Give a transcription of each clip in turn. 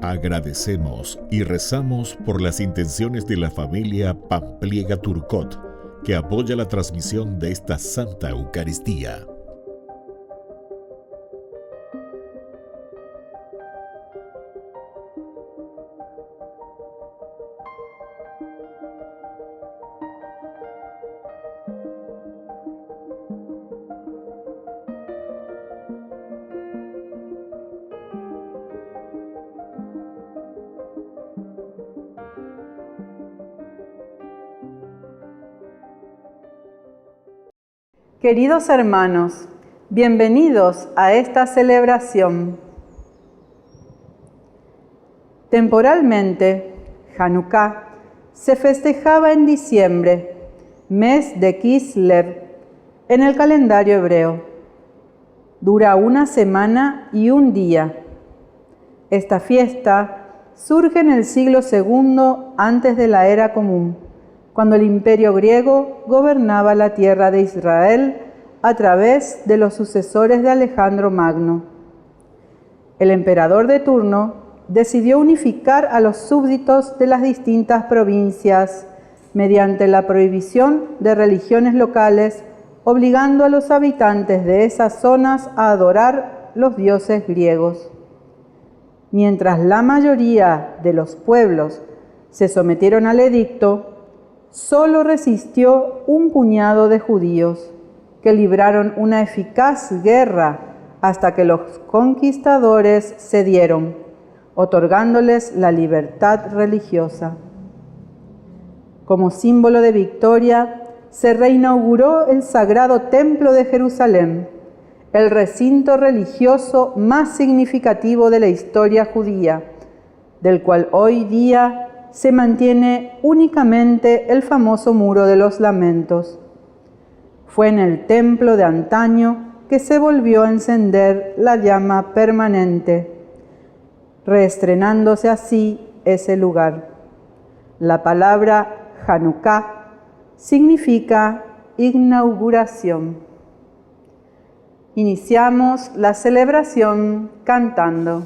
Agradecemos y rezamos por las intenciones de la familia Pampliega Turcot, que apoya la transmisión de esta Santa Eucaristía. Queridos hermanos, bienvenidos a esta celebración. Temporalmente, Hanukkah se festejaba en diciembre, mes de Kislev, en el calendario hebreo. Dura una semana y un día. Esta fiesta surge en el siglo II antes de la Era Común, cuando el Imperio griego gobernaba la tierra de Israel a través de los sucesores de Alejandro Magno. El emperador de turno decidió unificar a los súbditos de las distintas provincias mediante la prohibición de religiones locales, obligando a los habitantes de esas zonas a adorar los dioses griegos. Mientras la mayoría de los pueblos se sometieron al edicto, solo resistió un puñado de judíos, que libraron una eficaz guerra hasta que los conquistadores cedieron, otorgándoles la libertad religiosa. Como símbolo de victoria, se reinauguró el Sagrado Templo de Jerusalén, el recinto religioso más significativo de la historia judía, del cual hoy día se mantiene únicamente el famoso Muro de los Lamentos. Fue en el templo de antaño que se volvió a encender la llama permanente, reestrenándose así ese lugar. La palabra Hanukkah significa inauguración. Iniciamos la celebración cantando.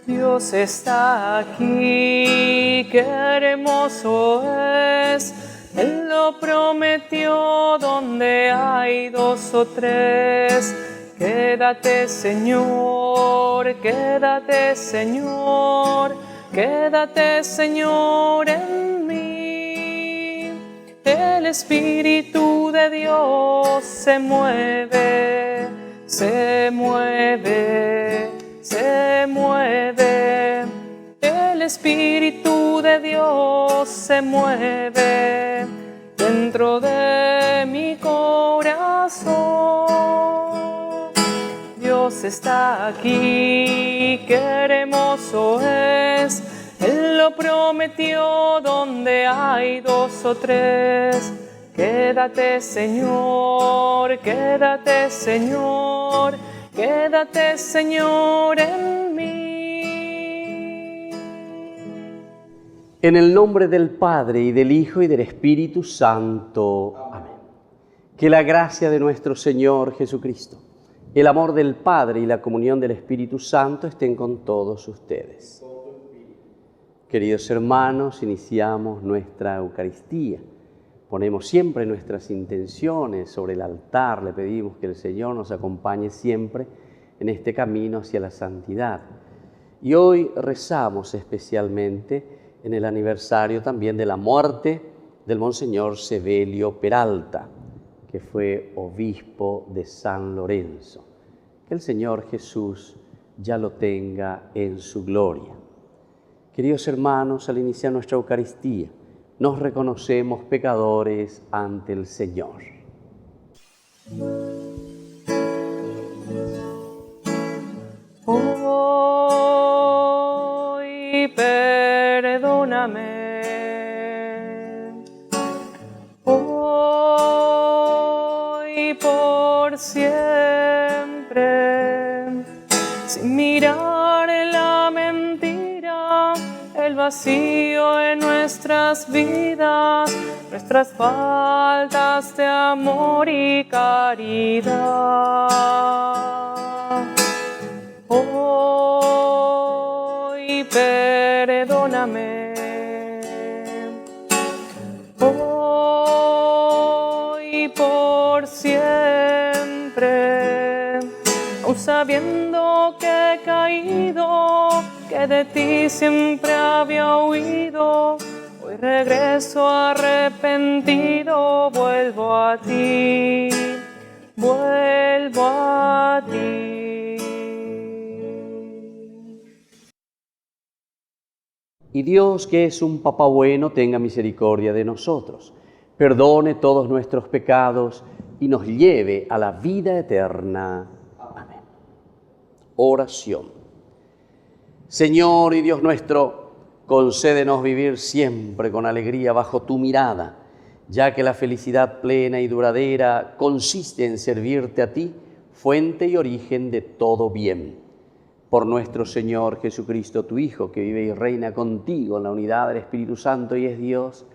Dios está aquí, qué hermoso es. Él lo prometió donde hay dos o tres. Quédate, Señor, quédate, Señor, quédate, Señor, en mí. El Espíritu de Dios se mueve, se mueve, se mueve. El Espíritu de Dios se mueve dentro de mi corazón. Dios está aquí, qué hermoso es. Él lo prometió donde hay dos o tres. Quédate, Señor, quédate, Señor, quédate, Señor, en mí. En el nombre del Padre, y del Hijo, y del Espíritu Santo. Amén. Que la gracia de nuestro Señor Jesucristo, el amor del Padre y la comunión del Espíritu Santo estén con todos ustedes. Queridos hermanos, iniciamos nuestra Eucaristía. Ponemos siempre nuestras intenciones sobre el altar, le pedimos que el Señor nos acompañe siempre en este camino hacia la santidad. Y hoy rezamos especialmente en el aniversario también de la muerte del Monseñor Sevelio Peralta, que fue obispo de San Lorenzo. Que el Señor Jesús ya lo tenga en su gloria. Queridos hermanos, al iniciar nuestra Eucaristía, nos reconocemos pecadores ante el Señor. Hoy perdóname. Hoy por siempre, sin mirar la mentira, el vacío en nuestras vidas, nuestras faltas de amor y caridad. Hoy perdóname. Hoy por siempre, aun sabiendo que he caído, que de ti siempre había huido, hoy regreso arrepentido, vuelvo a ti, vuelvo a ti. Y Dios, que es un Papá bueno, tenga misericordia de nosotros, perdone todos nuestros pecados y nos lleve a la vida eterna. Amén. Oración. Señor y Dios nuestro, concédenos vivir siempre con alegría bajo tu mirada, ya que la felicidad plena y duradera consiste en servirte a ti, fuente y origen de todo bien. Por nuestro Señor Jesucristo, tu Hijo, que vive y reina contigo en la unidad del Espíritu Santo y es Dios,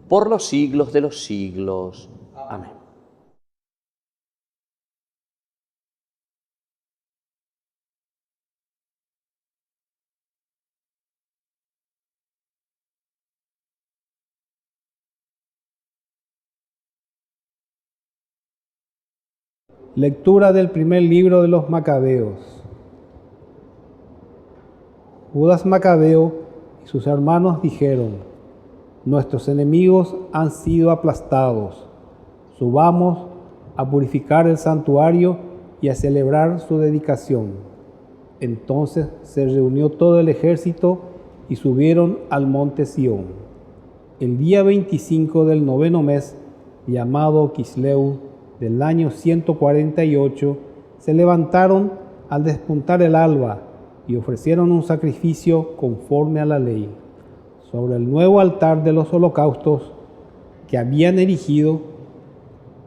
por los siglos de los siglos. Amén. Lectura del primer libro de los Macabeos. Judas Macabeo y sus hermanos dijeron: nuestros enemigos han sido aplastados. Subamos a purificar el santuario y a celebrar su dedicación. Entonces se reunió todo el ejército y subieron al monte Sión. El día 25 del 9º mes, llamado Quisleu, del año 148, se levantaron al despuntar el alba y ofrecieron un sacrificio conforme a la ley. Sobre el nuevo altar de los holocaustos que habían erigido,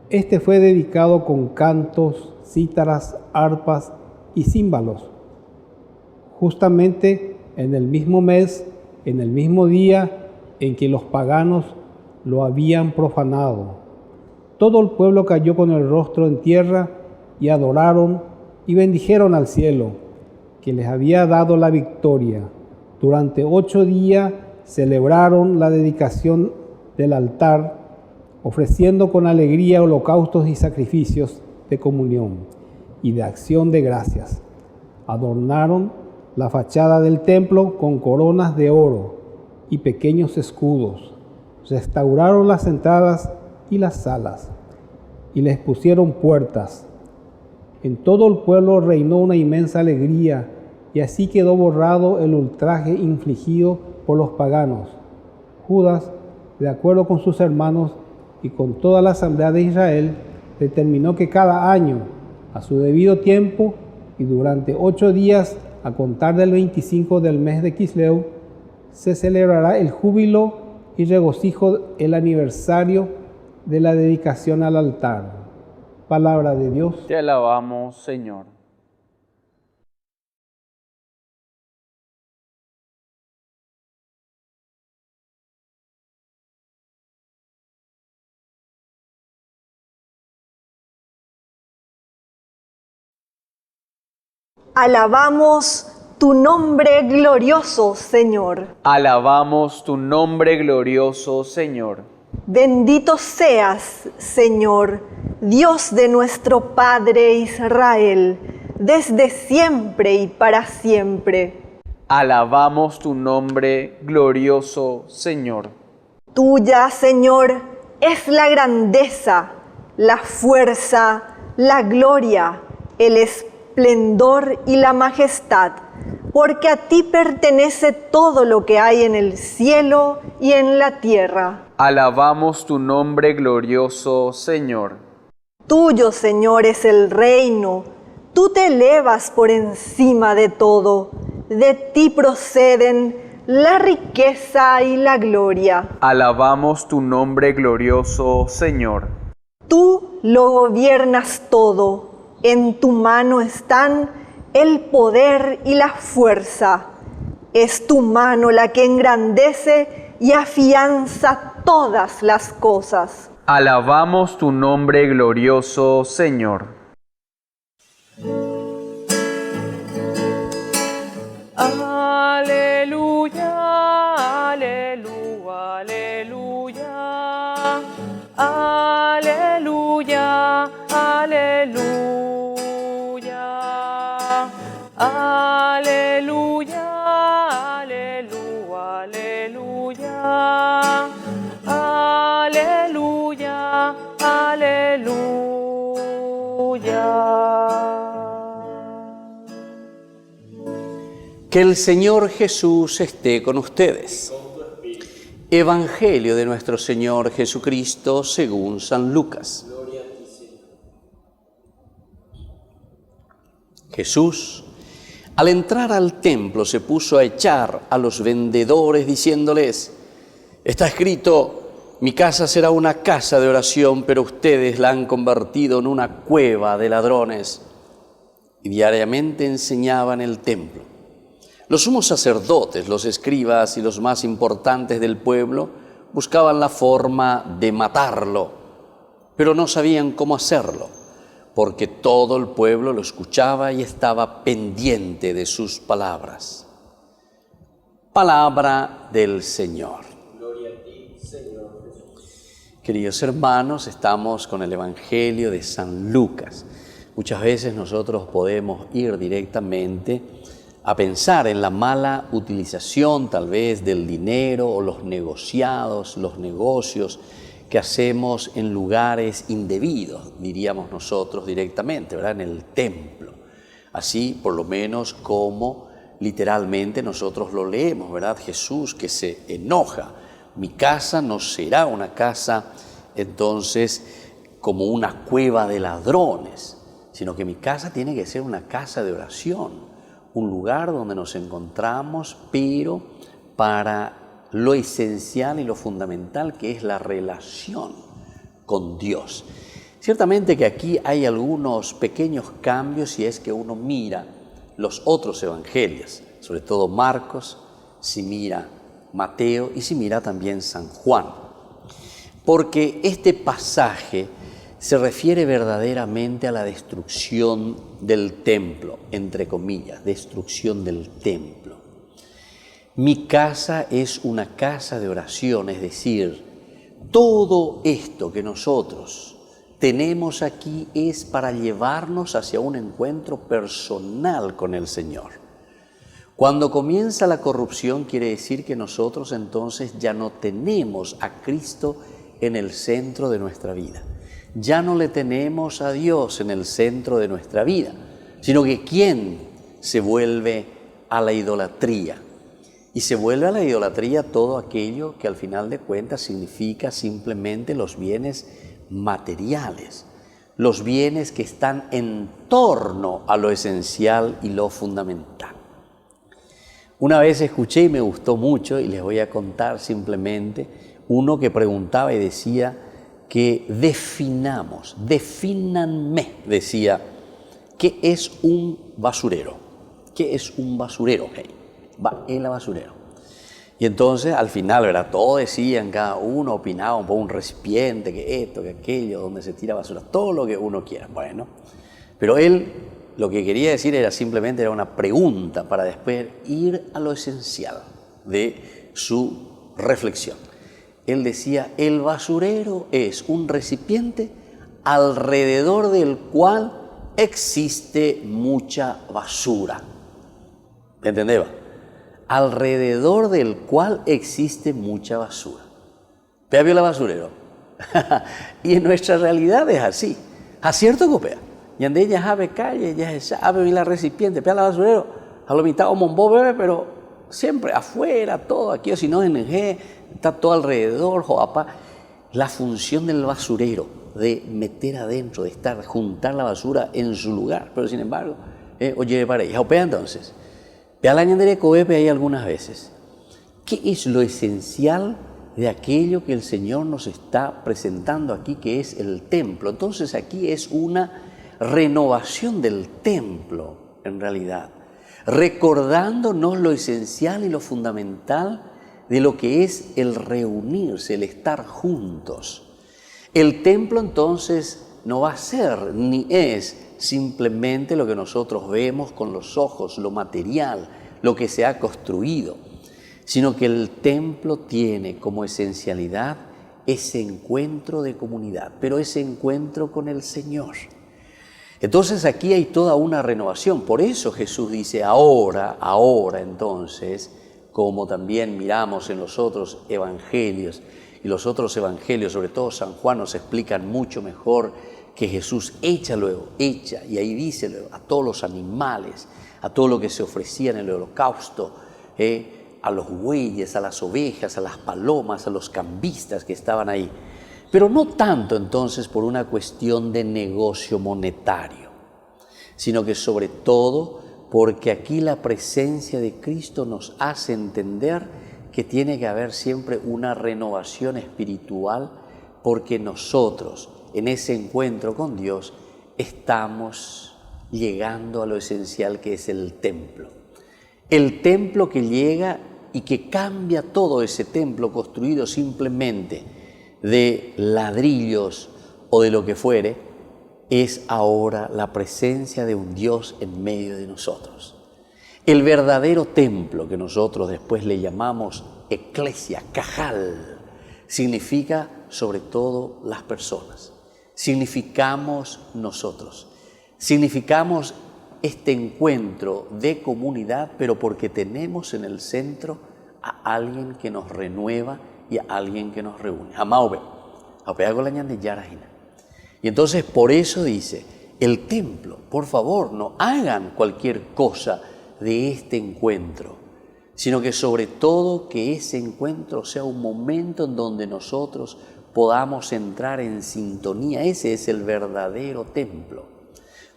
este fue dedicado con cantos, cítaras, arpas y címbalos. Justamente en el mismo mes, en el mismo día en que los paganos lo habían profanado. Todo el pueblo cayó con el rostro en tierra y adoraron y bendijeron al cielo, que les había dado la victoria. Durante 8 días celebraron la dedicación del altar, ofreciendo con alegría holocaustos y sacrificios de comunión y de acción de gracias. Adornaron la fachada del templo con coronas de oro y pequeños escudos. Restauraron las entradas y las salas y les pusieron puertas. En todo el pueblo reinó una inmensa alegría, y así quedó borrado el ultraje infligido por los paganos. Judas, de acuerdo con sus hermanos y con toda la asamblea de Israel, determinó que cada año, a su debido tiempo y durante 8 días, a contar del 25 del mes de Quisleu, se celebrará el júbilo y regocijo, el aniversario de la dedicación al altar. Palabra de Dios. Te alabamos, Señor. Alabamos tu nombre glorioso, Señor. Alabamos tu nombre glorioso, Señor. Bendito seas, Señor, Dios de nuestro Padre Israel, desde siempre y para siempre. Alabamos tu nombre glorioso, Señor. Tuya, Señor, es la grandeza, la fuerza, la gloria, el esplendor y la majestad, porque a ti pertenece todo lo que hay en el cielo y en la tierra. Alabamos tu nombre glorioso, Señor. Tuyo, Señor, es el reino. Tú te elevas por encima de todo. De ti proceden la riqueza y la gloria. Alabamos tu nombre glorioso, Señor. Tú lo gobiernas todo. En tu mano están el poder y la fuerza. Es tu mano la que engrandece y afianza todas las cosas. Alabamos tu nombre glorioso, Señor. Aleluya, aleluya, aleluya, aleluya, aleluya, aleluya, aleluya, aleluya, aleluya. Que el Señor Jesús esté con ustedes. Evangelio de nuestro Señor Jesucristo según San Lucas. Jesús, al entrar al templo, se puso a echar a los vendedores diciéndoles: está escrito, mi casa será una casa de oración, pero ustedes la han convertido en una cueva de ladrones. Y diariamente enseñaba en el templo. Los sumos sacerdotes, los escribas y los más importantes del pueblo buscaban la forma de matarlo, pero no sabían cómo hacerlo, porque todo el pueblo lo escuchaba y estaba pendiente de sus palabras. Palabra del Señor. Gloria a ti, Señor Jesús. Queridos hermanos, estamos con el Evangelio de San Lucas. Muchas veces nosotros podemos ir directamente a pensar en la mala utilización tal vez del dinero o los negociados, los negocios que hacemos en lugares indebidos, diríamos nosotros directamente, ¿verdad? En el templo. Así por lo menos como literalmente nosotros lo leemos, ¿verdad? Jesús que se enoja. Mi casa no será una casa entonces como una cueva de ladrones, sino que mi casa tiene que ser una casa de oración. Un lugar donde nos encontramos, pero para lo esencial y lo fundamental que es la relación con Dios. Ciertamente que aquí hay algunos pequeños cambios si es que uno mira los otros evangelios, sobre todo Marcos, si mira Mateo y si mira también San Juan. Porque este pasaje se refiere verdaderamente a la destrucción del templo, entre comillas, destrucción del templo. Mi casa es una casa de oración, es decir, todo esto que nosotros tenemos aquí es para llevarnos hacia un encuentro personal con el Señor. Cuando comienza la corrupción quiere decir que nosotros entonces ya no tenemos a Cristo en el centro de nuestra vida. Ya no le tenemos a Dios en el centro de nuestra vida, sino que ¿quién se vuelve a la idolatría? Y se vuelve a la idolatría todo aquello que al final de cuentas significa simplemente los bienes materiales, los bienes que están en torno a lo esencial y lo fundamental. Una vez escuché y me gustó mucho, y les voy a contar simplemente, uno que preguntaba y decía que defínanme, decía, ¿qué es un basurero? ¿Qué es un basurero? Hey, va en la basurero. Y entonces al final, ¿verdad? Todos decían, cada uno opinaba un poco, un recipiente, que esto, que aquello, donde se tira basura, todo lo que uno quiera. Bueno, pero él lo que quería decir era simplemente era una pregunta para después ir a lo esencial de su reflexión. Él decía, el basurero es un recipiente alrededor del cual existe mucha basura. ¿Entendés? Alrededor del cual existe mucha basura. ¿Pea vio la basurero? Y en nuestra realidad es así. ¿Acierto copea? Y ande ya sabe calle, ya sabe la recipiente, pea la basurero, a lo mitad o monbó bebé, pero siempre afuera, todo aquí, o si no en el G, está todo alrededor, joapa. La función del basurero, de meter adentro, de juntar la basura en su lugar, pero sin embargo, oye, para ella, opea entonces. Ve al año de Coepe hay algunas veces. ¿Qué es lo esencial de aquello que el Señor nos está presentando aquí, que es el templo? Entonces aquí es una renovación del templo, en realidad. recordándonos lo esencial y lo fundamental de lo que es el reunirse, el estar juntos. El templo entonces no va a ser ni es simplemente lo que nosotros vemos con los ojos, lo material, lo que se ha construido, sino que el templo tiene como esencialidad ese encuentro de comunidad, pero ese encuentro con el Señor. Entonces aquí hay toda una renovación. Por eso Jesús dice ahora entonces, como también miramos en los otros evangelios, y los otros evangelios, sobre todo San Juan, nos explican mucho mejor que Jesús echa, y ahí dice luego, a todos los animales, a todo lo que se ofrecía en el holocausto, a los bueyes, a las ovejas, a las palomas, a los cambistas que estaban ahí. Pero no tanto entonces por una cuestión de negocio monetario, sino que sobre todo porque aquí la presencia de Cristo nos hace entender que tiene que haber siempre una renovación espiritual, porque nosotros en ese encuentro con Dios estamos llegando a lo esencial que es el templo. El templo que llega y que cambia todo ese templo construido simplemente de ladrillos o de lo que fuere, es ahora la presencia de un Dios en medio de nosotros. El verdadero templo, que nosotros después le llamamos eclesia, cajal, significa sobre todo las personas. Significamos nosotros. Significamos este encuentro de comunidad, pero porque tenemos en el centro a alguien que nos renueva y a alguien que nos reúne. Amaube, hago la ñan de Yarajina. Y entonces por eso dice, el templo, por favor, no hagan cualquier cosa de este encuentro, sino que sobre todo que ese encuentro sea un momento en donde nosotros podamos entrar en sintonía. Ese es el verdadero templo,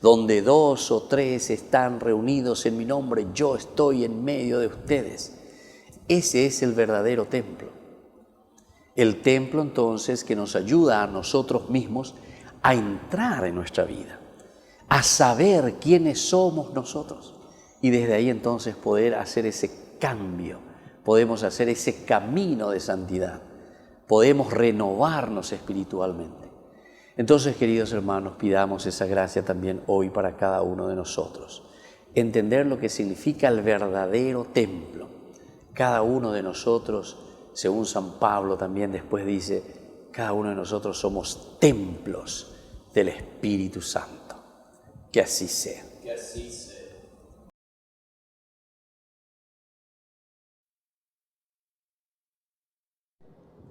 donde 2 o 3 están reunidos en mi nombre, yo estoy en medio de ustedes. Ese es el verdadero templo. El templo entonces que nos ayuda a nosotros mismos a entrar en nuestra vida, a saber quiénes somos nosotros y desde ahí entonces poder hacer ese cambio, podemos hacer ese camino de santidad, podemos renovarnos espiritualmente. Entonces, queridos hermanos, pidamos esa gracia también hoy para cada uno de nosotros, entender lo que significa el verdadero templo. Cada uno de nosotros, según San Pablo también después dice, cada uno de nosotros somos templos del Espíritu Santo. Que así sea. Que así sea.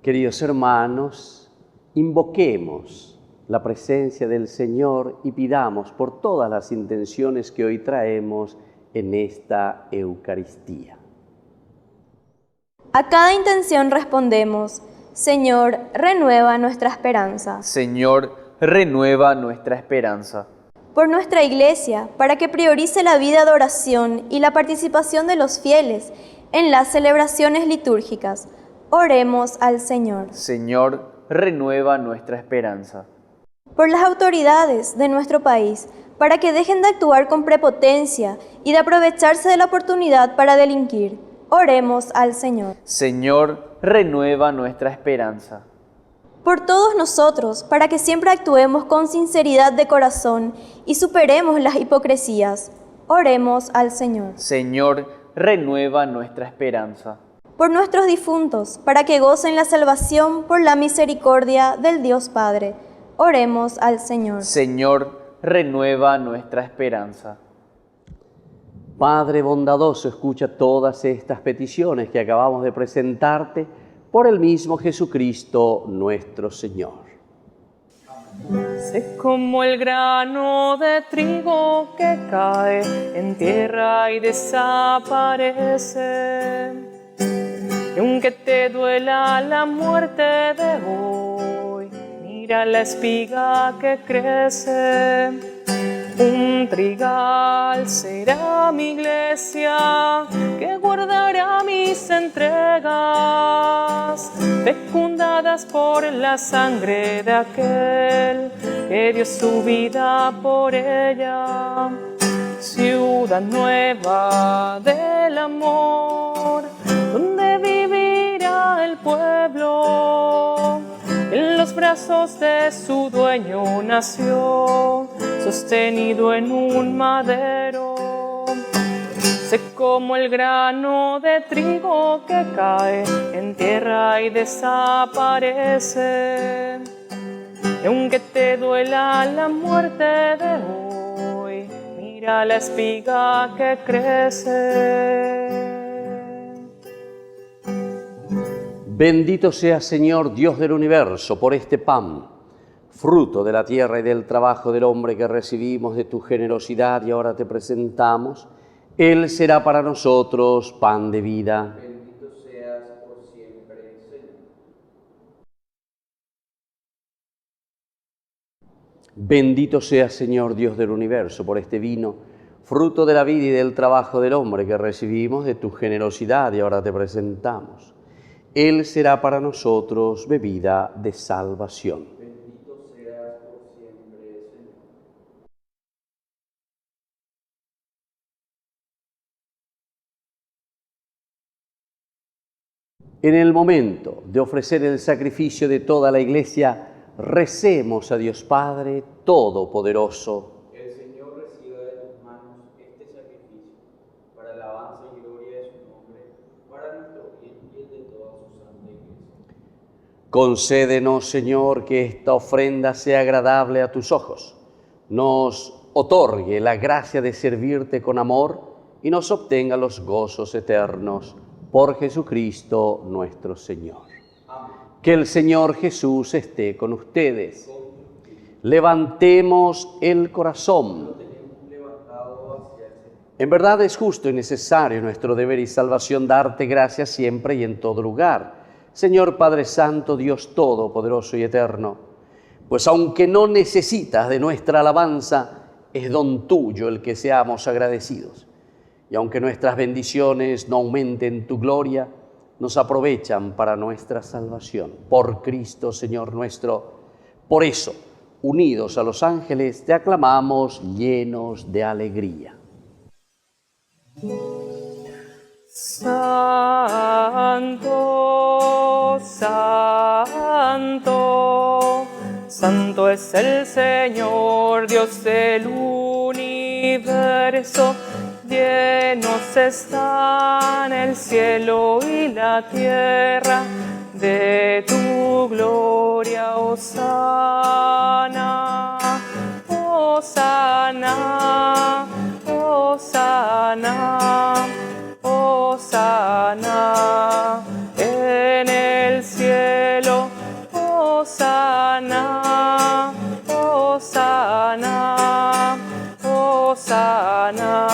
Queridos hermanos, invoquemos la presencia del Señor y pidamos por todas las intenciones que hoy traemos en esta Eucaristía. A cada intención respondemos, Señor, renueva nuestra esperanza. Señor, renueva nuestra esperanza. Por nuestra Iglesia, para que priorice la vida de oración y la participación de los fieles en las celebraciones litúrgicas, oremos al Señor. Señor, renueva nuestra esperanza. Por las autoridades de nuestro país, para que dejen de actuar con prepotencia y de aprovecharse de la oportunidad para delinquir, oremos al Señor. Señor, renueva nuestra esperanza. Por todos nosotros, para que siempre actuemos con sinceridad de corazón y superemos las hipocresías, oremos al Señor. Señor, renueva nuestra esperanza. Por nuestros difuntos, para que gocen la salvación por la misericordia del Dios Padre, oremos al Señor. Señor, renueva nuestra esperanza. Padre bondadoso, escucha todas estas peticiones que acabamos de presentarte por el mismo Jesucristo nuestro Señor. Sé como el grano de trigo que cae en tierra y desaparece. Y aunque te duela la muerte de hoy, mira la espiga que crece. Un trigal será mi iglesia, que guardará mis entregas, fecundadas por la sangre de aquel que dio su vida por ella. ciudad nueva del amor, donde vivirá el pueblo. En los brazos de su dueño nació, sostenido en un madero. Sé como el grano de trigo que cae en tierra y desaparece. Y aunque te duela la muerte de hoy, mira la espiga que crece. Bendito sea, Señor, Dios del universo, por este pan, fruto de la tierra y del trabajo del hombre que recibimos de tu generosidad y ahora te presentamos. Él será para nosotros pan de vida. Bendito seas por siempre, Señor. Bendito sea, Señor, Dios del universo, por este vino, fruto de la vida y del trabajo del hombre que recibimos de tu generosidad y ahora te presentamos. Él será para nosotros bebida de salvación. Bendito seas por siempre, Señor. En el momento de ofrecer el sacrificio de toda la Iglesia, recemos a Dios Padre Todopoderoso. El Señor reciba de tus manos este sacrificio, para alabanza y gloria de su nombre, para nuestro bien y el de toda su santa Iglesia. Concédenos, Señor, que esta ofrenda sea agradable a tus ojos, nos otorgue la gracia de servirte con amor y nos obtenga los gozos eternos. Por Jesucristo nuestro Señor. Amén. Que el Señor Jesús esté con ustedes. Levantemos el corazón. En verdad es justo y necesario nuestro deber y salvación darte gracias siempre y en todo lugar, Señor Padre Santo, Dios Todopoderoso y Eterno, pues aunque no necesitas de nuestra alabanza, es don tuyo el que seamos agradecidos. Y aunque nuestras bendiciones no aumenten tu gloria, nos aprovechan para nuestra salvación. Por Cristo, Señor nuestro. Por eso, unidos a los ángeles, te aclamamos llenos de alegría. Santo, santo, santo es el Señor, Dios del universo. Llenos están el cielo y la tierra de tu gloria, hosana, hosana, hosana, hosana en el cielo, hosana, hosana, hosana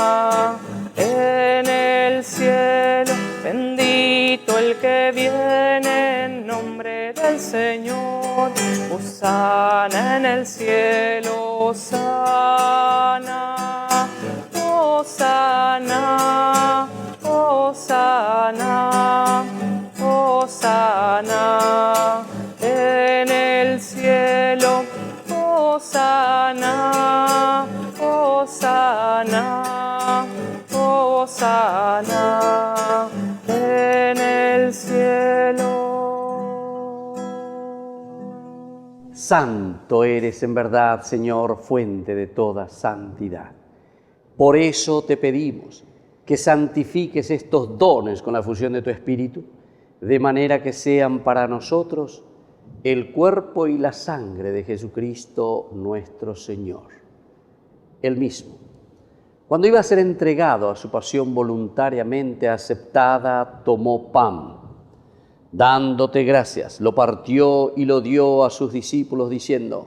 en el cielo. Bendito el que viene en nombre del Señor, hosana en el cielo, hosana, hosana, hosana, hosana en el cielo, hosana, hosana, hosana en el cielo. Santo eres en verdad, Señor, fuente de toda santidad. Por eso te pedimos que santifiques estos dones con la fusión de tu Espíritu, de manera que sean para nosotros el cuerpo y la sangre de Jesucristo nuestro Señor. Él mismo, cuando iba a ser entregado a su pasión voluntariamente aceptada, tomó pan. Dándote gracias, lo partió y lo dio a sus discípulos diciendo: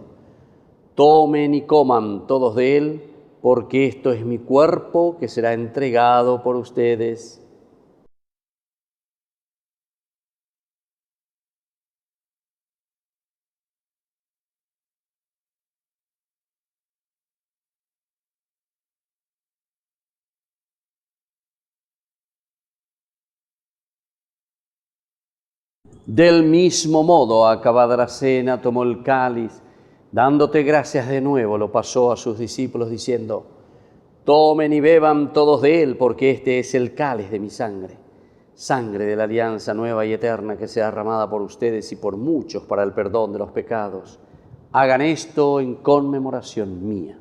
tomen y coman todos de él, porque esto es mi cuerpo que será entregado por ustedes. Del mismo modo, acabada la cena, tomó el cáliz, dándote gracias de nuevo, lo pasó a sus discípulos diciendo: Tomen y beban todos de él, porque este es el cáliz de mi sangre, sangre de la alianza nueva y eterna que sea derramada por ustedes y por muchos para el perdón de los pecados. Hagan esto en conmemoración mía.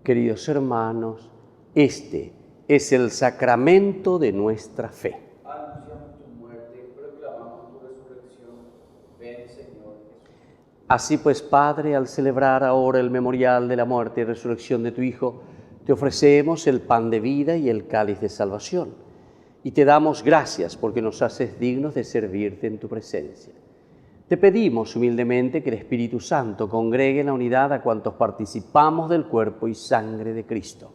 Queridos hermanos, este es el sacramento de nuestra fe. Anunciamos tu muerte, proclamamos tu resurrección. Ven, Señor Jesús. Así pues, Padre, al celebrar ahora el memorial de la muerte y resurrección de tu Hijo, te ofrecemos el pan de vida y el cáliz de salvación. Y te damos gracias porque nos haces dignos de servirte en tu presencia. Te pedimos humildemente que el Espíritu Santo congregue en la unidad a cuantos participamos del cuerpo y sangre de Cristo.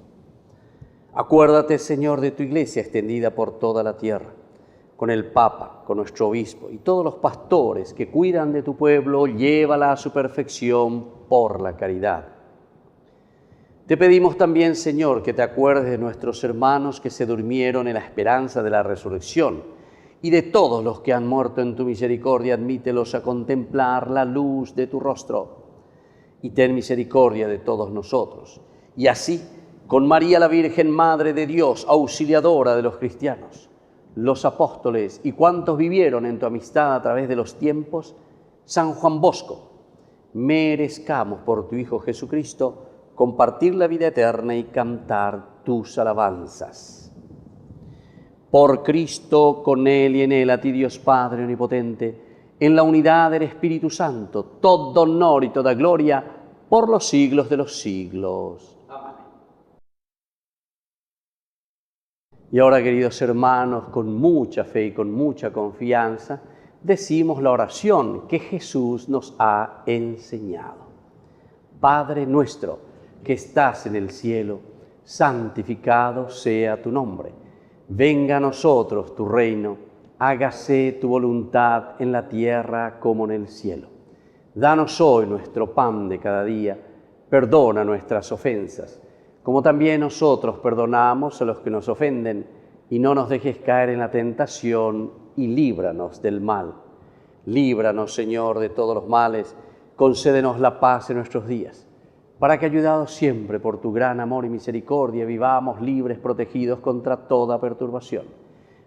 Acuérdate, Señor, de tu Iglesia extendida por toda la tierra, con el Papa, con nuestro Obispo y todos los pastores que cuidan de tu pueblo, llévala a su perfección por la caridad. Te pedimos también, Señor, que te acuerdes de nuestros hermanos que se durmieron en la esperanza de la resurrección, y de todos los que han muerto en tu misericordia, admítelos a contemplar la luz de tu rostro. Y ten misericordia de todos nosotros. Y así, con María la Virgen, Madre de Dios, auxiliadora de los cristianos, los apóstoles y cuantos vivieron en tu amistad a través de los tiempos, San Juan Bosco, merezcamos por tu Hijo Jesucristo compartir la vida eterna y cantar tus alabanzas. Por Cristo, con Él y en Él, a ti Dios Padre Omnipotente, en la unidad del Espíritu Santo, todo honor y toda gloria por los siglos de los siglos. Amén. Y ahora, queridos hermanos, con mucha fe y con mucha confianza, decimos la oración que Jesús nos ha enseñado. Padre nuestro, que estás en el cielo, santificado sea tu nombre. Venga a nosotros tu reino, hágase tu voluntad en la tierra como en el cielo. Danos hoy nuestro pan de cada día, perdona nuestras ofensas, como también nosotros perdonamos a los que nos ofenden, y no nos dejes caer en la tentación, y líbranos del mal. Líbranos, Señor, de todos los males, concédenos la paz en nuestros días, para que, ayudados siempre por tu gran amor y misericordia, vivamos libres, protegidos contra toda perturbación,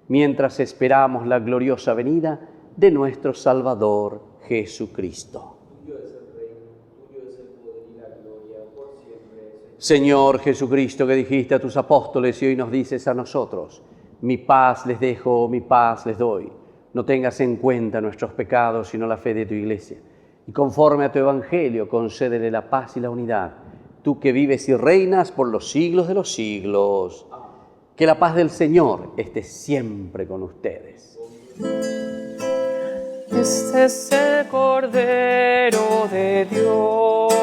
mientras esperamos la gloriosa venida de nuestro Salvador Jesucristo. Tuyo es el reino, tuyo es el poder y la gloria, por siempre. Señor Jesucristo, que dijiste a tus apóstoles y hoy nos dices a nosotros, mi paz les dejo, mi paz les doy. No tengas en cuenta nuestros pecados, sino la fe de tu Iglesia. Y conforme a tu Evangelio, concédele la paz y la unidad, tú que vives y reinas por los siglos de los siglos. Que la paz del Señor esté siempre con ustedes. Este es el Cordero de Dios.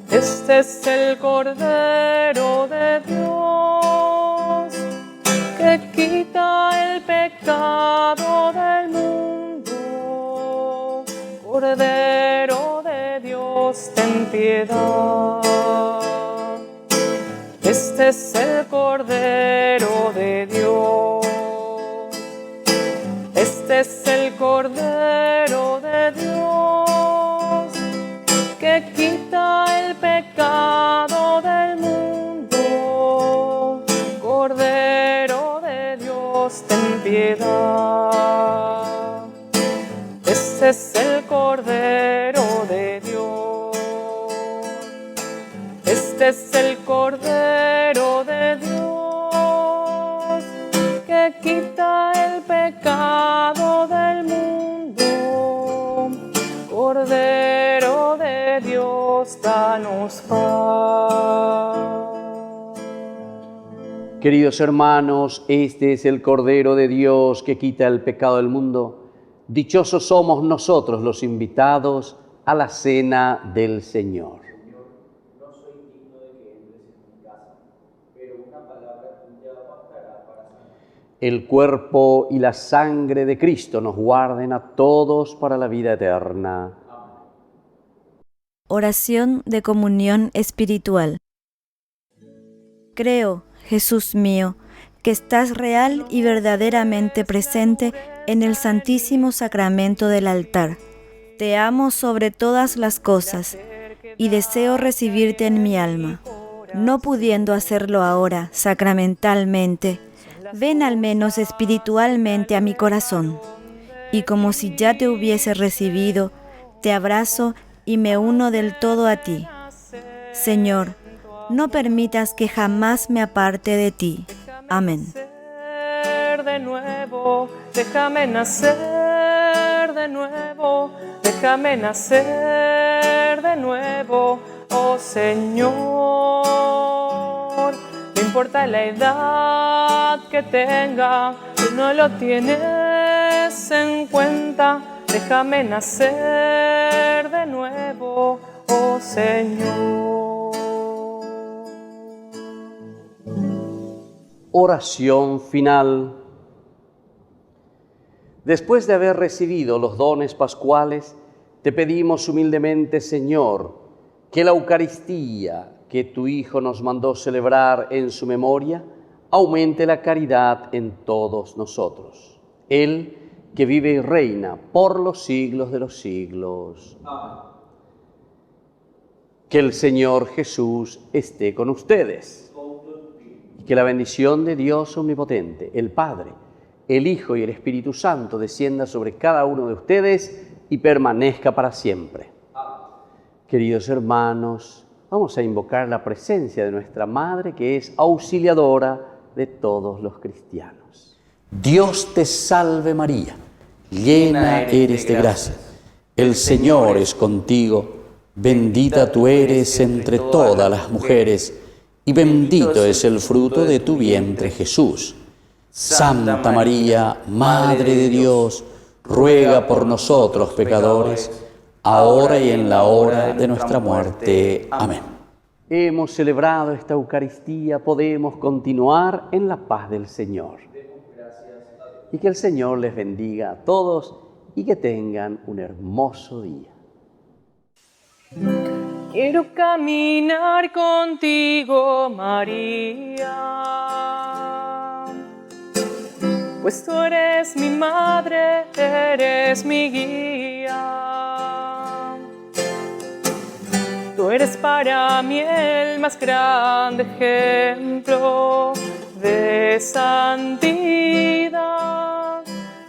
Este es el Cordero de Dios, que quita el pecado del mundo. Cordero de Dios, ten piedad. Este es el Cordero de Dios. Este es el Cordero de Dios, que quita el pecado del mundo. Cordero de Dios, ten piedad. Este es el Cordero de Dios. Este es el Cordero de Dios, que quita el pecado del mundo. Cordero de Dios, danos paz. Queridos hermanos, este es el Cordero de Dios que quita el pecado del mundo. Dichosos somos nosotros los invitados a la cena del Señor. Señor, no soy digno de que entres en mi casa, pero una palabra tuya bastará para sanar. El cuerpo y la sangre de Cristo nos guarden a todos para la vida eterna. Oración de comunión espiritual. Creo, Jesús mío, que estás real y verdaderamente presente en el Santísimo Sacramento del altar. Te amo sobre todas las cosas y deseo recibirte en mi alma. No pudiendo hacerlo ahora sacramentalmente, ven al menos espiritualmente a mi corazón. Y como si ya te hubiese recibido, te abrazo y me uno del todo a ti. Señor, no permitas que jamás me aparte de ti. Amén. De nuevo, déjame nacer de nuevo, déjame nacer de nuevo, oh Señor. No importa la edad que tenga, tú no lo tienes en cuenta. Déjame nacer de nuevo, oh Señor. Oración final. Después de haber recibido los dones pascuales, te pedimos humildemente, Señor, que la Eucaristía que tu Hijo nos mandó celebrar en su memoria aumente la caridad en todos nosotros. Él que vive y reina por los siglos de los siglos. Amén. Que el Señor Jesús esté con ustedes. Que la bendición de Dios Omnipotente, el Padre, el Hijo y el Espíritu Santo descienda sobre cada uno de ustedes y permanezca para siempre. Queridos hermanos, vamos a invocar la presencia de nuestra Madre, que es auxiliadora de todos los cristianos. Dios te salve María, llena eres de gracia. El Señor es contigo, bendita tú eres entre todas las mujeres, y bendito es el fruto de tu vientre, Jesús. Santa María, Madre de Dios, ruega por nosotros pecadores, ahora y en la hora de nuestra muerte. Amén. Hemos celebrado esta Eucaristía, podemos continuar en la paz del Señor. Y que el Señor les bendiga a todos y que tengan un hermoso día. Quiero caminar contigo, María, pues tú eres mi madre, eres mi guía. Tú eres para mí el más grande ejemplo de santidad,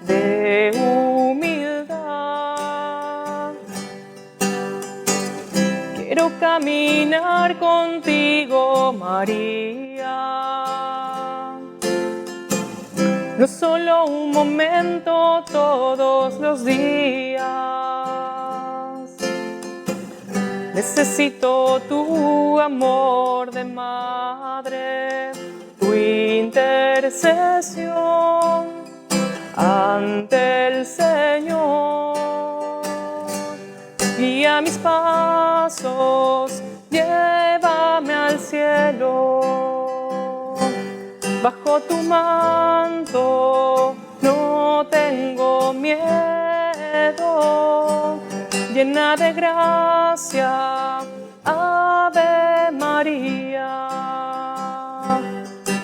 de humildad. Quiero caminar contigo, María, no solo un momento, todos los días. Necesito tu amor de madre, tu intercesión ante el Señor. Guía mis pasos, llévame al cielo. Bajo tu manto no tengo miedo. Llena de gracia, Ave María.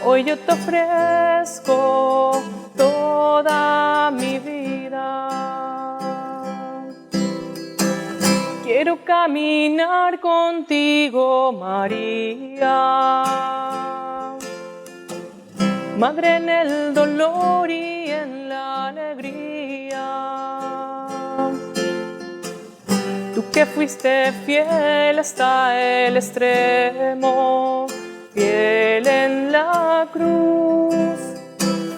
Hoy yo te ofrezco toda mi vida. Quiero caminar contigo, María, Madre en el dolor y en la alegría. Tú que fuiste fiel hasta el extremo, fiel en la cruz,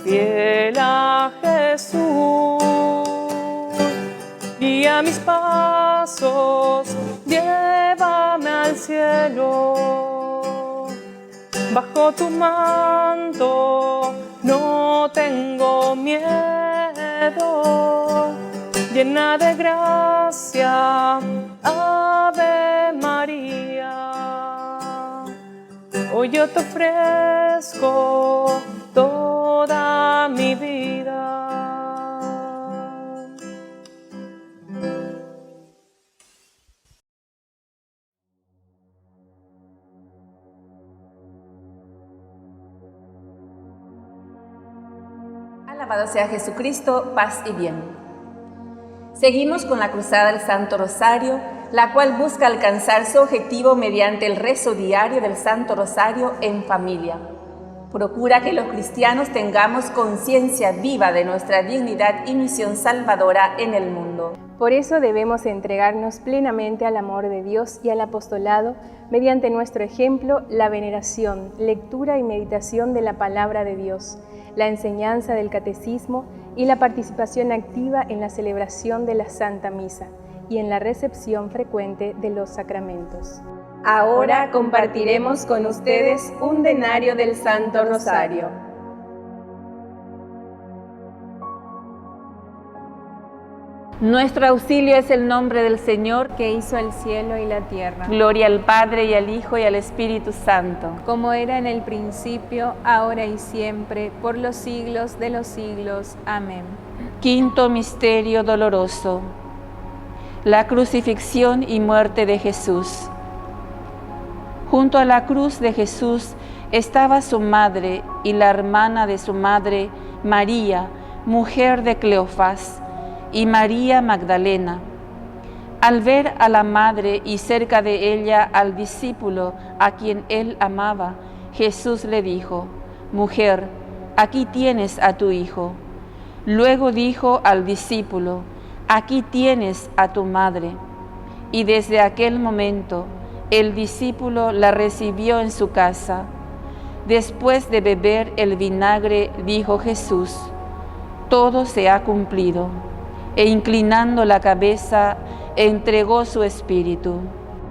fiel a Jesús. Guía mis pasos, llévame al cielo. Bajo tu manto no tengo miedo. Llena de gracia, Ave María. Hoy yo te ofrezco toda mi vida. Alabado sea Jesucristo, paz y bien. Seguimos con la Cruzada del Santo Rosario, la cual busca alcanzar su objetivo mediante el rezo diario del Santo Rosario en familia. Procura que los cristianos tengamos conciencia viva de nuestra dignidad y misión salvadora en el mundo. Por eso debemos entregarnos plenamente al amor de Dios y al apostolado mediante nuestro ejemplo, la veneración, lectura y meditación de la palabra de Dios, la enseñanza del catecismo y la participación activa en la celebración de la Santa Misa y en la recepción frecuente de los sacramentos. Ahora compartiremos con ustedes un denario del Santo Rosario. Nuestro auxilio es el nombre del Señor, que hizo el cielo y la tierra. Gloria al Padre, y al Hijo, y al Espíritu Santo. Como era en el principio, ahora y siempre, por los siglos de los siglos. Amén. Quinto misterio doloroso. La crucifixión y muerte de Jesús. Junto a la cruz de Jesús estaba su madre y la hermana de su madre, María, mujer de Cleofás, y María Magdalena. Al ver a la madre y cerca de ella al discípulo a quien él amaba, Jesús le dijo: «Mujer, aquí tienes a tu hijo». Luego dijo al discípulo: «Aquí tienes a tu madre». Y desde aquel momento el discípulo la recibió en su casa. Después de beber el vinagre, dijo Jesús: «Todo se ha cumplido». E inclinando la cabeza, entregó su espíritu.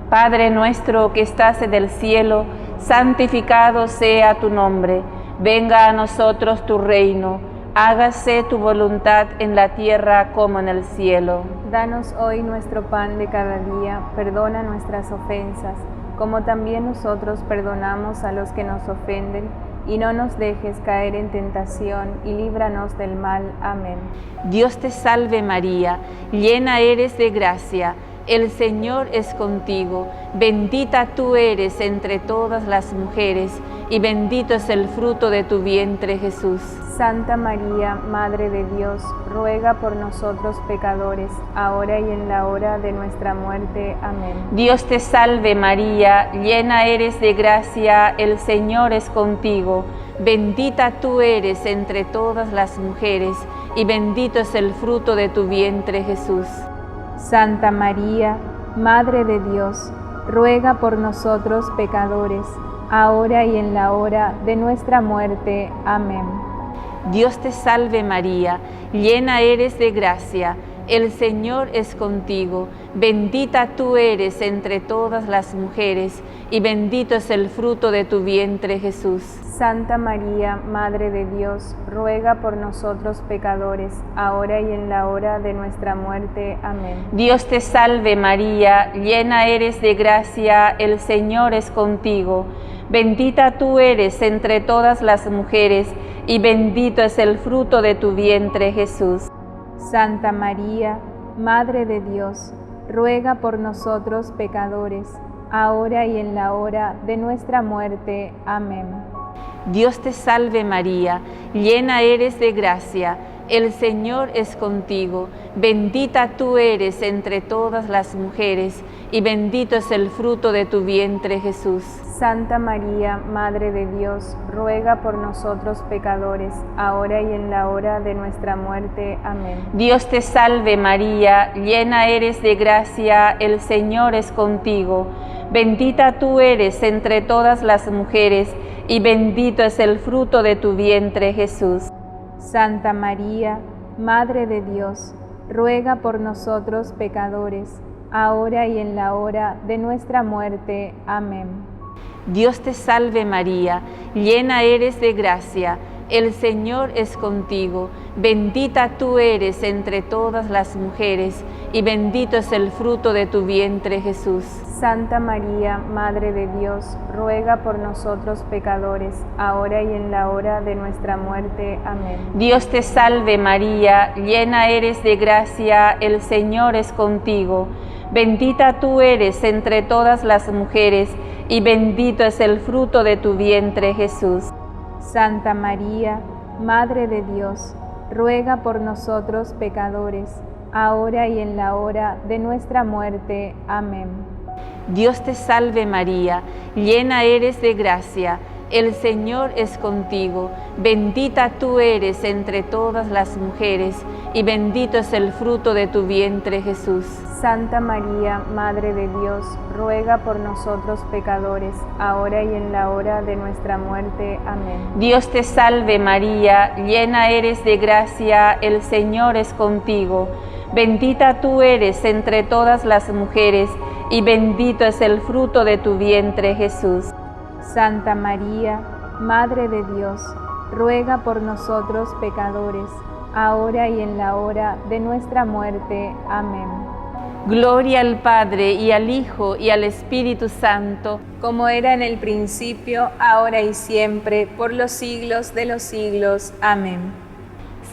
Padre nuestro que estás en el cielo, santificado sea tu nombre. Venga a nosotros tu reino. Hágase tu voluntad en la tierra como en el cielo. Danos hoy nuestro pan de cada día. Perdona nuestras ofensas, como también nosotros perdonamos a los que nos ofenden. Y no nos dejes caer en tentación, y líbranos del mal. Amén. Dios te salve María, llena eres de gracia, el Señor es contigo, bendita tú eres entre todas las mujeres, y bendito es el fruto de tu vientre, Jesús. Santa María, Madre de Dios, ruega por nosotros pecadores, ahora y en la hora de nuestra muerte. Amén. Dios te salve María, llena eres de gracia, el Señor es contigo, bendita tú eres entre todas las mujeres, y bendito es el fruto de tu vientre, Jesús. Santa María, Madre de Dios, ruega por nosotros pecadores, ahora y en la hora de nuestra muerte. Amén. Dios te salve María, llena eres de gracia, el Señor es contigo, bendita tú eres entre todas las mujeres, y bendito es el fruto de tu vientre, Jesús. Santa María, Madre de Dios, ruega por nosotros pecadores, ahora y en la hora de nuestra muerte. Amén. Dios te salve María, llena eres de gracia, el Señor es contigo, bendita tú eres entre todas las mujeres, y bendito es el fruto de tu vientre, Jesús. Santa María, Madre de Dios, ruega por nosotros pecadores, ahora y en la hora de nuestra muerte. Amén. Dios te salve María, llena eres de gracia, el Señor es contigo, bendita tú eres entre todas las mujeres, y bendito es el fruto de tu vientre, Jesús. Santa María, Madre de Dios, ruega por nosotros pecadores, ahora y en la hora de nuestra muerte. Amén. Dios te salve María, llena eres de gracia, el Señor es contigo, bendita tú eres entre todas las mujeres, y bendito es el fruto de tu vientre, Jesús. Santa María, Madre de Dios, ruega por nosotros pecadores, ahora y en la hora de nuestra muerte. Amén. Dios te salve María, llena eres de gracia, el Señor es contigo, bendita tú eres entre todas las mujeres, y bendito es el fruto de tu vientre, Jesús. Santa María, Madre de Dios, ruega por nosotros pecadores, ahora y en la hora de nuestra muerte. Amén. Dios te salve María, llena eres de gracia, el Señor es contigo, bendita tú eres entre todas las mujeres, y bendito es el fruto de tu vientre, Jesús. Santa María, Madre de Dios, ruega por nosotros pecadores, ahora y en la hora de nuestra muerte. Amén. Dios te salve María, llena eres de gracia, el Señor es contigo, bendita tú eres entre todas las mujeres, y bendito es el fruto de tu vientre, Jesús. Santa María, Madre de Dios, ruega por nosotros pecadores, ahora y en la hora de nuestra muerte. Amén. Dios te salve María, llena eres de gracia, el Señor es contigo, bendita tú eres entre todas las mujeres, y bendito es el fruto de tu vientre, Jesús. Santa María, Madre de Dios, ruega por nosotros pecadores, ahora y en la hora de nuestra muerte. Amén. Gloria al Padre, y al Hijo, y al Espíritu Santo, como era en el principio, ahora y siempre, por los siglos de los siglos. Amén.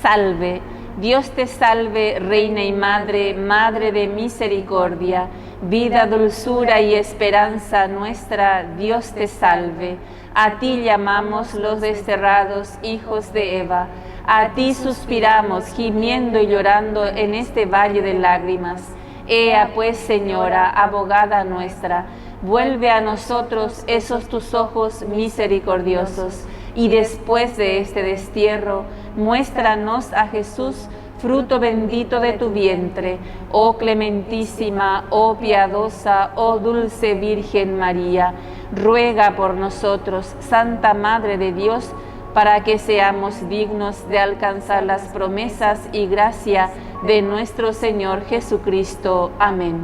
Salve, Dios te salve, Reina y Madre, Madre de misericordia, vida, dulzura y esperanza nuestra, Dios te salve. A ti llamamos los desterrados hijos de Eva, a ti suspiramos, gimiendo y llorando en este valle de lágrimas. Ea pues, Señora, abogada nuestra, vuelve a nosotros esos tus ojos misericordiosos, y después de este destierro, muéstranos a Jesús, fruto bendito de tu vientre, oh clementísima, oh piadosa, oh dulce Virgen María. Ruega por nosotros, Santa Madre de Dios, para que seamos dignos de alcanzar las promesas y gracia de nuestro Señor Jesucristo. Amén.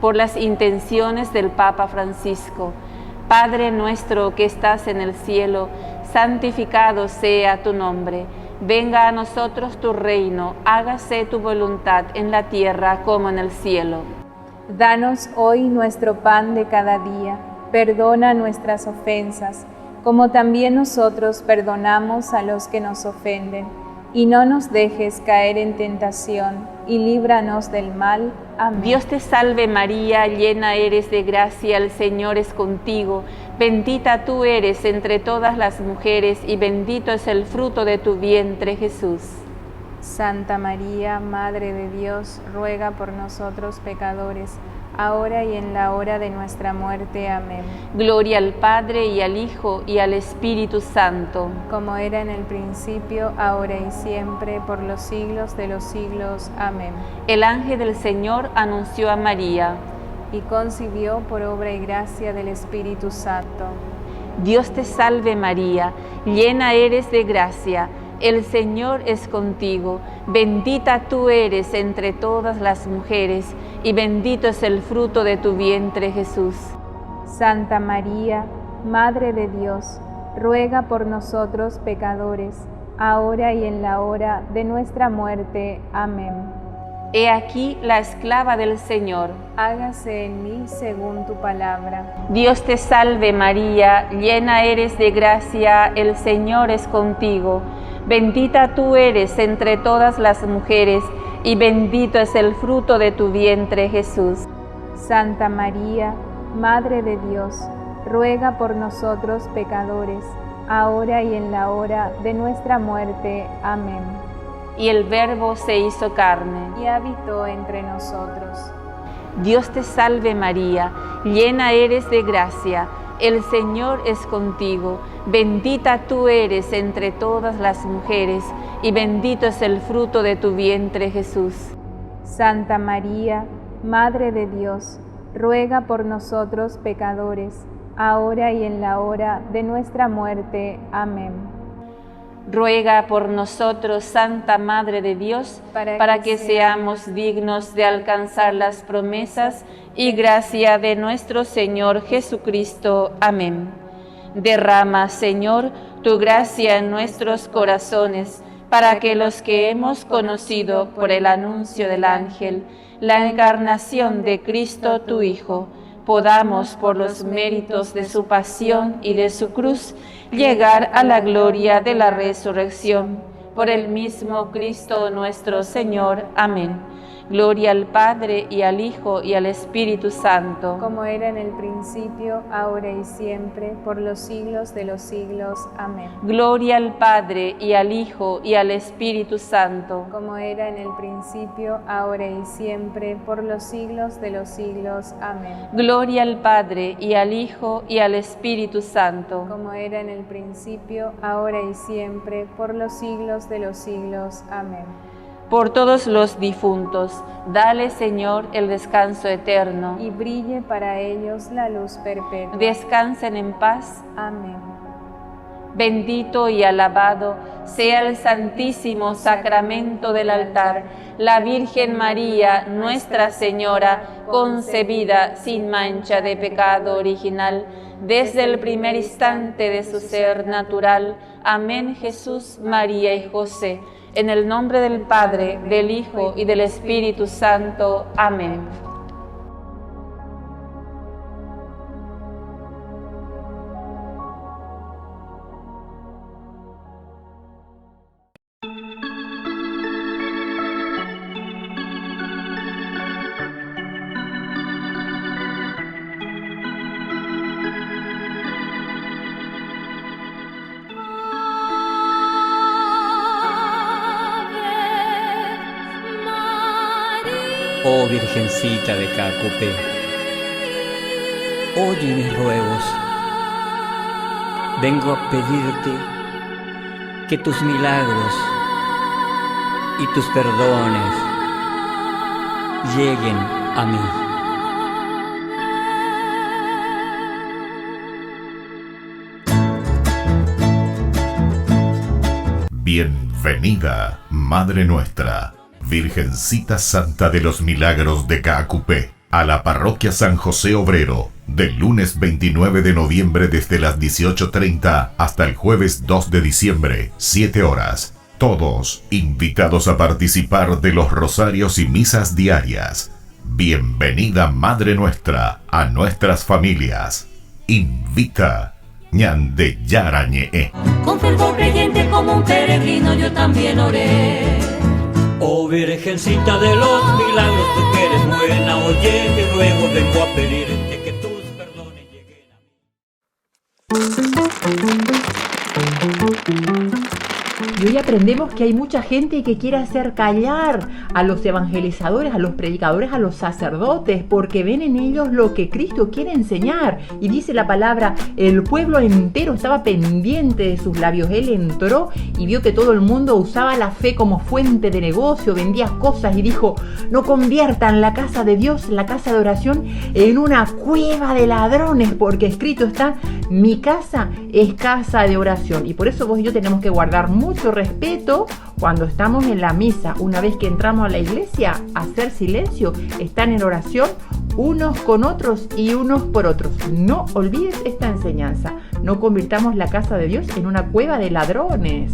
Por las intenciones del Papa Francisco, Padre nuestro que estás en el cielo, santificado sea tu nombre. Venga a nosotros tu reino, hágase tu voluntad en la tierra como en el cielo. Danos hoy nuestro pan de cada día, perdona nuestras ofensas, como también nosotros perdonamos a los que nos ofenden. Y no nos dejes caer en tentación, y líbranos del mal. Amén. Dios te salve María, llena eres de gracia, el Señor es contigo. Bendita tú eres entre todas las mujeres, y bendito es el fruto de tu vientre, Jesús. Santa María, Madre de Dios, ruega por nosotros pecadores, ahora y en la hora de nuestra muerte. Amén. Gloria al Padre, y al Hijo, y al Espíritu Santo. Como era en el principio, ahora y siempre, por los siglos de los siglos. Amén. El ángel del Señor anunció a María, y concibió por obra y gracia del Espíritu Santo. Dios te salve María, llena eres de gracia, el Señor es contigo, bendita tú eres entre todas las mujeres, y bendito es el fruto de tu vientre, Jesús. Santa María, Madre de Dios, ruega por nosotros pecadores, ahora y en la hora de nuestra muerte. Amén. He aquí la esclava del Señor. Hágase en mí según tu palabra. Dios te salve María, llena eres de gracia, el Señor es contigo. Bendita tú eres entre todas las mujeres, y bendito es el fruto de tu vientre, Jesús. Santa María, Madre de Dios, ruega por nosotros pecadores, ahora y en la hora de nuestra muerte. Amén. Y el Verbo se hizo carne, y habitó entre nosotros. Dios te salve María, llena eres de gracia, el Señor es contigo, bendita tú eres entre todas las mujeres, y bendito es el fruto de tu vientre, Jesús. Santa María, Madre de Dios, ruega por nosotros pecadores, ahora y en la hora de nuestra muerte. Amén. Ruega por nosotros, Santa Madre de Dios, para que seamos dignos de alcanzar las promesas y gracia de nuestro Señor Jesucristo. Amén. Derrama, Señor, tu gracia en nuestros corazones, para que los que hemos conocido por el anuncio del ángel la encarnación de Cristo tu Hijo, podamos, por los méritos de su pasión y de su cruz, llegar a la gloria de la resurrección. Por el mismo Cristo nuestro Señor. Amén. Gloria al Padre, y al Hijo, y al Espíritu Santo. Como era en el principio, ahora y siempre, por los siglos de los siglos. Amén. Gloria al Padre, y al Hijo, y al Espíritu Santo. Como era en el principio, ahora y siempre, por los siglos de los siglos. Amén. Gloria al Padre, y al Hijo, y al Espíritu Santo. Como era en el principio, ahora y siempre, por los siglos de los siglos. Amén. Por todos los difuntos, dale, Señor, el descanso eterno. Y brille para ellos la luz perpetua. Descansen en paz. Amén. Bendito y alabado sea el santísimo sacramento del altar, la Virgen María, Nuestra Señora, concebida sin mancha de pecado original, desde el primer instante de su ser natural. Amén. Jesús, María y José. En el nombre del Padre, del Hijo y del Espíritu Santo. Amén. Oh Virgencita de Cacupé, oye mis ruegos. Vengo a pedirte que tus milagros y tus perdones lleguen a mí. Bienvenida, Madre Nuestra, Virgencita Santa de los Milagros de Caacupé, a la Parroquia San José Obrero, del lunes 29 de noviembre desde las 18:30 hasta el jueves 2 de diciembre, 7 horas. Todos invitados a participar de los rosarios y misas diarias. Bienvenida, Madre Nuestra, a nuestras familias. Invita Ñande Yarañe. Con fervor creyente como un peregrino yo también oré. Oh Virgencita de los Milagros, tú que eres buena, oye mi ruego, vengo a pedirte que tus perdones lleguen a mí. Y hoy aprendemos que hay mucha gente que quiere hacer callar a los evangelizadores, a los predicadores, a los sacerdotes, porque ven en ellos lo que Cristo quiere enseñar. Y dice la palabra, el pueblo entero estaba pendiente de sus labios. Él entró y vio que todo el mundo usaba la fe como fuente de negocio, vendía cosas y dijo, no conviertan la casa de Dios, la casa de oración, en una cueva de ladrones, porque escrito está, mi casa es casa de oración. Y por eso vos y yo tenemos que guardar mucho respeto cuando estamos en la misa. Una vez que entramos a la iglesia, hacer silencio, estar en oración unos con otros y unos por otros. No olvides esta enseñanza. No convirtamos la casa de Dios en una cueva de ladrones.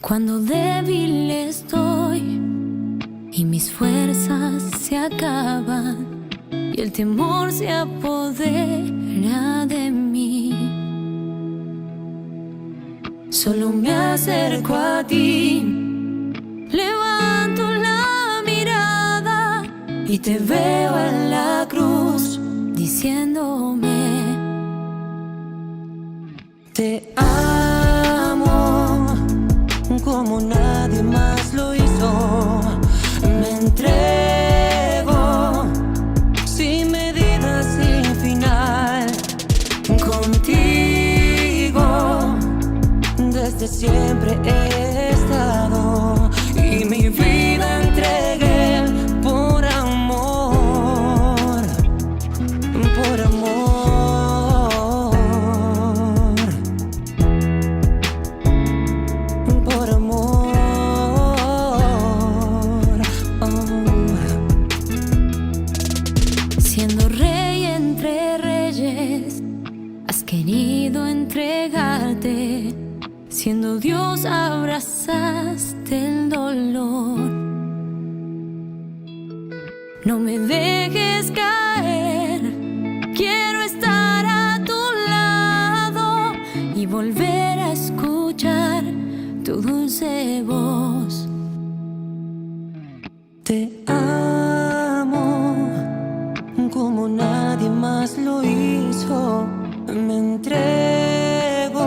Cuando débil estoy y mis fuerzas se acaban y el temor se apodera de mí, solo me acerco a ti, levanto la mirada y te veo en la cruz diciéndome, te amo como nadie más lo hizo, me entrego sin medida, sin final, contigo desde siempre he estado y mi vida entregué por amor, por amor. no me dejes caer. Quiero estar a tu lado y volver a escuchar tu dulce voz. Te amo como nadie más lo hizo. Me entrego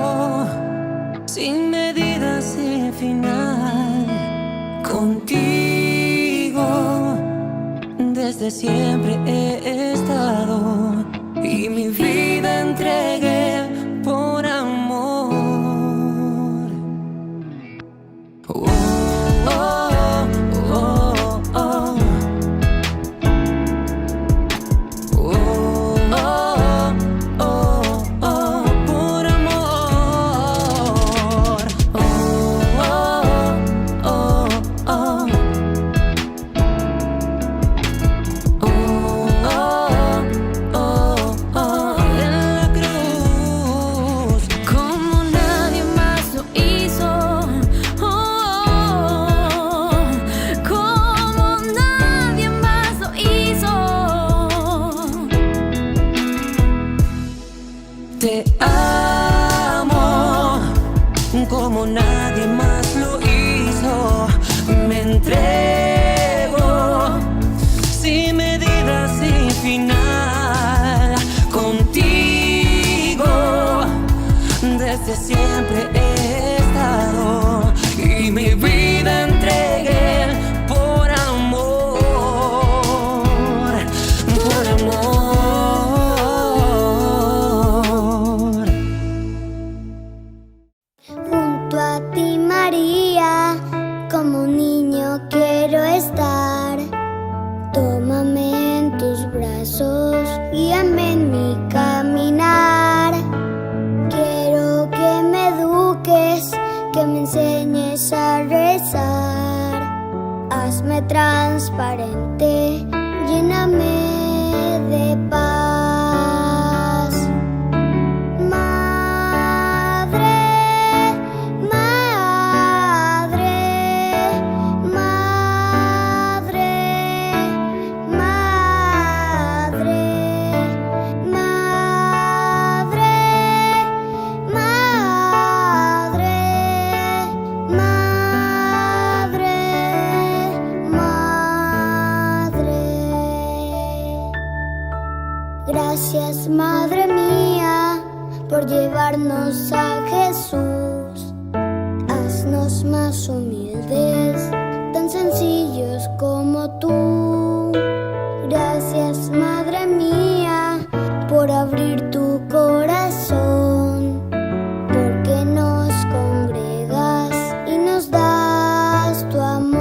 sin medida, sin final. Contigo desde siempre he estado y mi vida entregué por amor. Oh, oh, oh, oh. Oh, oh, oh, oh, por amor. Oh, oh, oh, oh. Te amo como nadie más lo hizo. Me entrego sin medida, sin final. Contigo desde siempre he estado y mi vida entregué por amor, por amor. Como un niño quiero estar. Tómame en tus brazos, guíame en mi caminar. Quiero que me eduques, que me enseñes a rezar. Hazme transparente, lléname de paz. Gracias, Madre mía, por llevarnos a Jesús. Haznos más humildes, tan sencillos como tú. Gracias, Madre mía, por abrir tu corazón, porque nos congregas y nos das tu amor.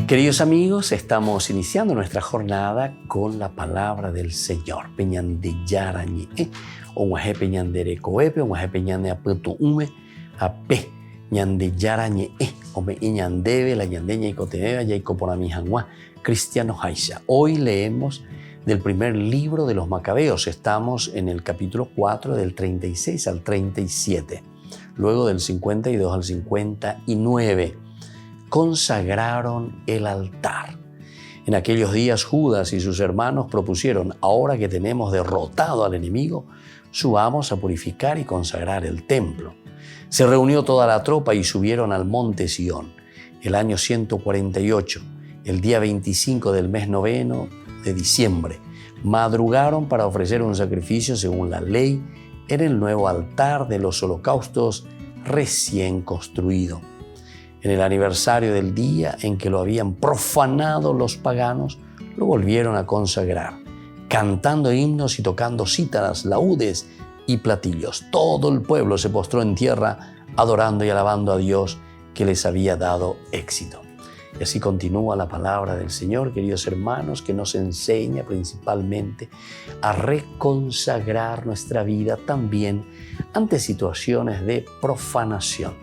Queridos amigos, estamos iniciando nuestra jornada con la palabra del Señor. Peñandeyarañe, omaje peñandere coepe, omaje peñande aputu ume, ape, ñandeyarañe, ome iñandebe, la ñandeña y cotebeba, ya y coponamijangua, cristiano jaisa. Hoy leemos del primer libro de los Macabeos. Estamos en el capítulo 4 del 36 al 37, luego del 52 al 59. Consagraron el altar. En aquellos días Judas y sus hermanos propusieron: ahora que tenemos derrotado al enemigo, subamos a purificar y consagrar el templo. Se reunió toda la tropa y subieron al monte Sión. El año 148, el día 25 del mes noveno de diciembre, madrugaron para ofrecer un sacrificio según la ley en el nuevo altar de los holocaustos recién construido. En el aniversario del día en que lo habían profanado los paganos, lo volvieron a consagrar. cantando himnos y tocando cítaras, laúdes y platillos. Todo el pueblo se postró en tierra, adorando y alabando a Dios que les había dado éxito. Y así continúa la palabra del Señor, queridos hermanos, que nos enseña principalmente a reconsagrar nuestra vida también ante situaciones de profanación.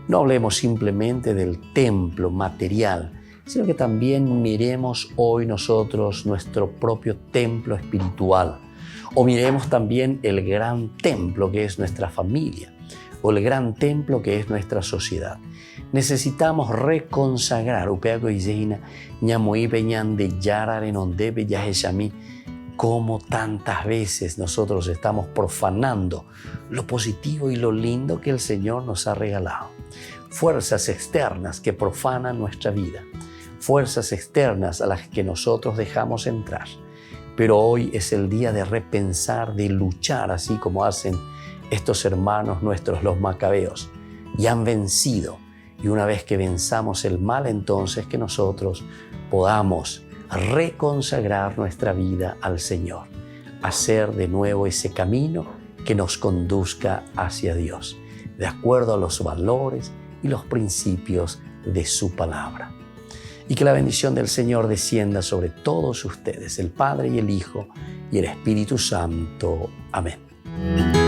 No hablemos simplemente del templo material, sino que también miremos hoy nosotros nuestro propio templo espiritual, o miremos también el gran templo que es nuestra familia, o el gran templo que es nuestra sociedad. Necesitamos reconsagrar cómo tantas veces nosotros estamos profanando lo positivo y lo lindo que el Señor nos ha regalado. Fuerzas externas que profanan nuestra vida, fuerzas externas a las que nosotros dejamos entrar. Pero hoy es el día de repensar, de luchar, así como hacen estos hermanos nuestros, los macabeos, y han vencido. Y una vez que venzamos el mal, entonces que nosotros podamos reconsagrar nuestra vida al Señor, hacer de nuevo ese camino que nos conduzca hacia Dios, de acuerdo a los valores y los principios de su palabra. Y que la bendición del Señor descienda sobre todos ustedes, el Padre y el Hijo y el Espíritu Santo. Amén.